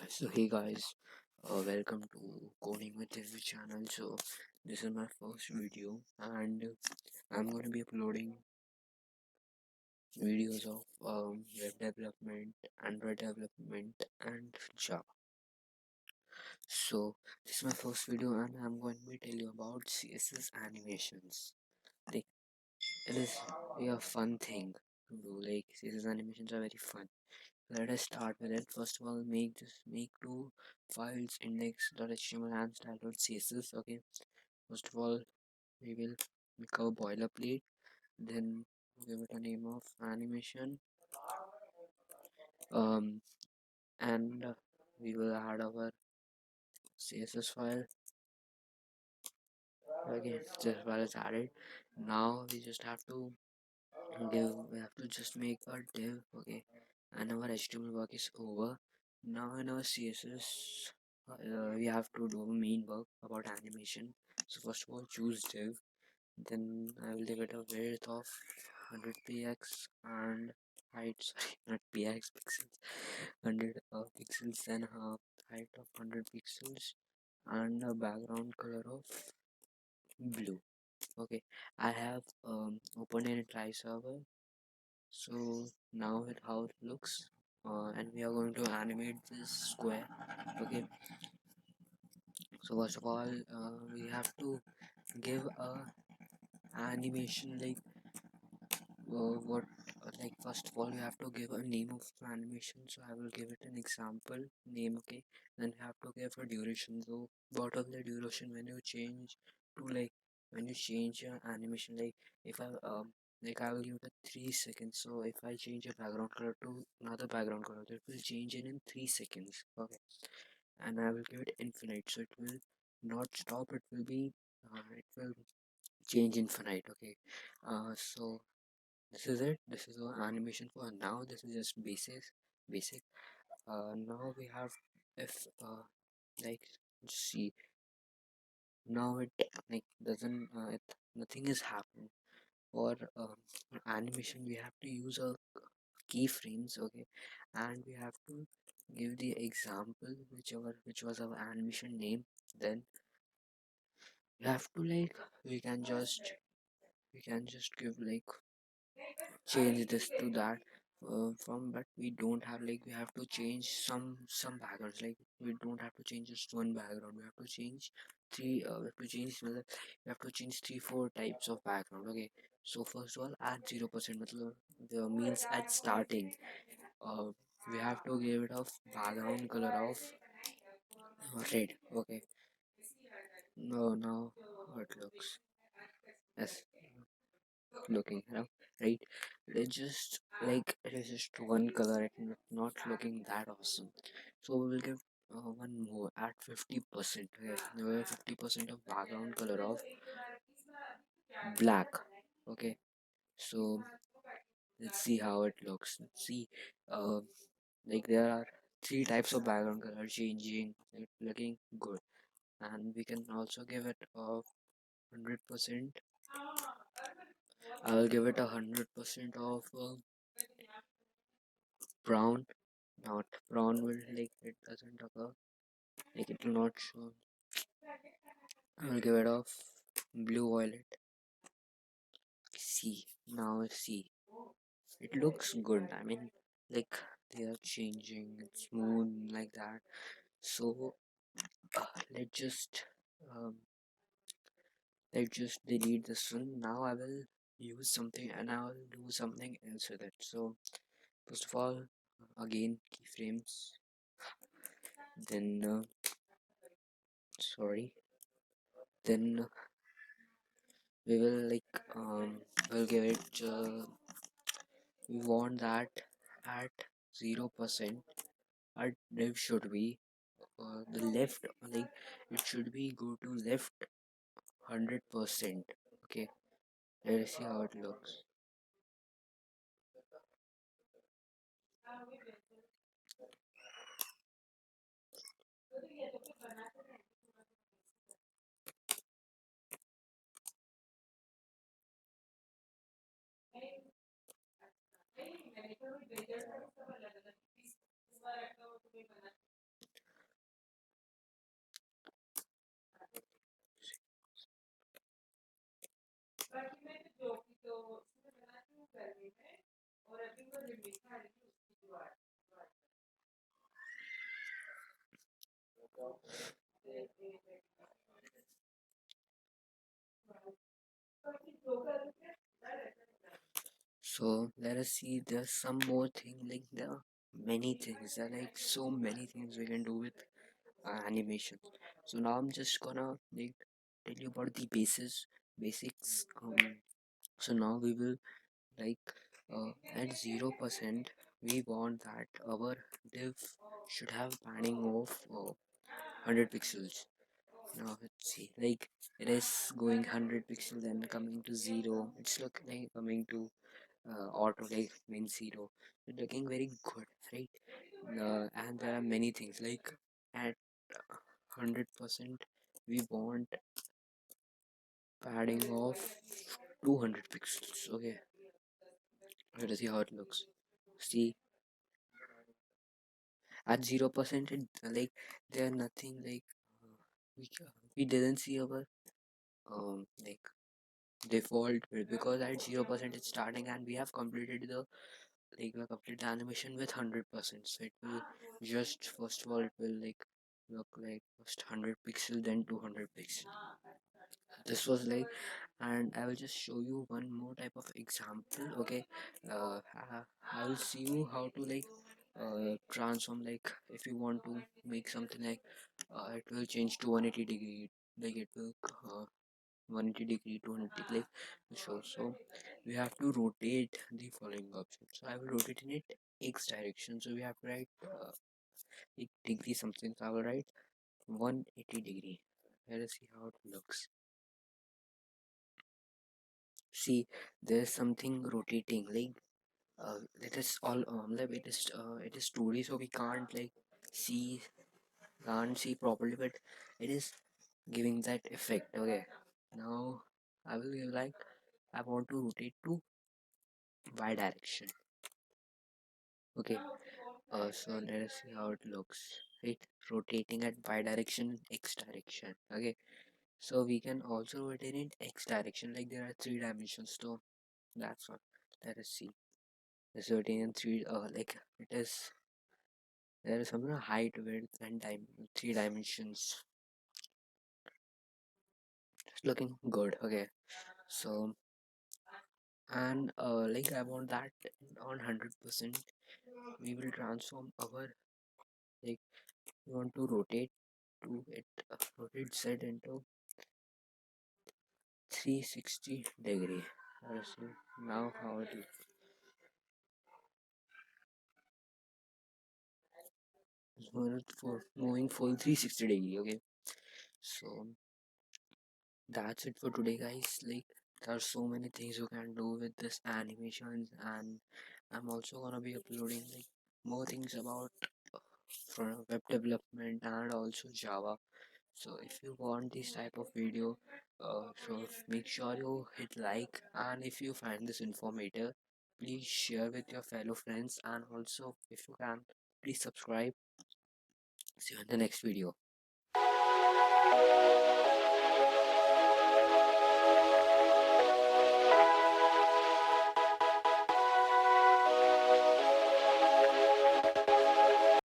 So hey guys, welcome to Coding with Divya channel. So this is my first video, and I'm gonna be uploading videos of web development, Android development, and Java. So this is my first video, and I'm going to be tell you about CSS animations. Like it is a fun thing to do. Like CSS animations are very fun. Let us start with it. First of all, make two files index.html and style.css. Okay. First of all, we will make a boilerplate. Then give it a name of animation. Um, and we will add our CSS file. Okay, this file is added. Now we just have to we have to just make a div. Okay, and our HTML work is over. Now in our CSS, we have to do a main work about animation. So first of all, choose div. Then I will give it a width of 100 px and height, sorry, not px, pixels, 100 pixels, then height of 100 pixels, and a background color of blue. Okay, I have opened in a try server. So now it how it looks, and we are going to animate this square. Okay, so first of all, we have to give a animation like what like first of all you have to give a name of animation, so I will give it an example name. Okay, then you have to give a duration. So what of the duration when you change to like when you change your animation, like if I will give it a 3 seconds. So if I change a background color to another background color, it will change in 3 seconds. Okay, and I will give it infinite, so it will not stop, it will be it will change infinite. Okay, so this is it. This is our animation for now. This is just basic. Now we have if like see now it like doesn't it nothing is happened for animation. We have to use a keyframes. Okay, and we have to give the example which was our animation name. Then we have to like we can just give like change this to that from, but we don't have like we have to change some backgrounds. Like we don't have to change just one background, we have to change we have to change we have to change 3 4 types of background. Okay, so first of all add 0% the means at starting uh, we have to give it a background color of red. Okay, no, now how it looks, yes, looking, right, it's just like it is just one color, it's not looking that awesome. So we will give one more at 50%. Okay, we have 50% of background color of black. Okay, so let's see how it looks. Let's see, uh, like there are three types of background color changing, it looking good. And we can also give it a 100%. I will give it 100% of brown. Not brown will like it doesn't occur, like it will not show. I will give it off blue violet. See, now see, it looks good. I mean, like they are changing, it's smooth like that. So let's just um, let's just delete this one. Now I will use something and I will do something else with it. So first of all, again keyframes. Then sorry. Then we will like we'll give it we want that at 0%. Our div should be the left, like it should be go to left 100%. Okay, let's see how it looks. So let us see. There's some more thing. Like there are many things. There are like so many things we can do with animation. So now I'm just gonna like tell you about the basics. So now we will like at 0%. We want that our div should have padding of 100 pixels. Now let's see. Like it is going 100 pixels, then coming to zero. It's look like coming to auto like means zero. It's looking very good, right? And there are many things like at 100% we want padding of 200 pixels. Okay, let us see how it looks. See, at 0% it like there are nothing like we didn't see our like default build because at 0% it's starting and we have completed the like we complete the animation with 100%. So it will just first of all it will like look like first 100 pixel then 200 pixel. This was like, and I will just show you one more type of example. Okay, I will see you how to like transform, like if you want to make something like it will change to 180 degree, like it will 180 degree to 180 like show. So we have to rotate the following option. So I will rotate in it x direction. So we have to write like degree something. So I will write 180 degree. Let us see how it looks. See, there's something rotating. Like it is all like it is 2D, so we see can't see properly, but it is giving that effect. Okay, now I will give like I want to rotate to y direction. Okay, so let us see how it looks. Right, rotating at y direction, x direction. Okay, so we can also rotate in x direction. Like there are three dimensions, so that's one. Let us see. It's rotating in three. Like it is there is some height, width, and time, three dimensions. It's looking good. Okay, so and like I want that on 100%. We will transform our like we want to rotate to it rotate Z into 360 degree. Let's see now how it is moving full 360 degree. Okay, so that's it for today, guys. Like there are so many things you can do with this animations, and I'm also gonna be uploading like more things about for web development and also Java. So if you want this type of video, so make sure you hit like, and if you find this informative, please share with your fellow friends, and also if you can, please subscribe. See you in the next video.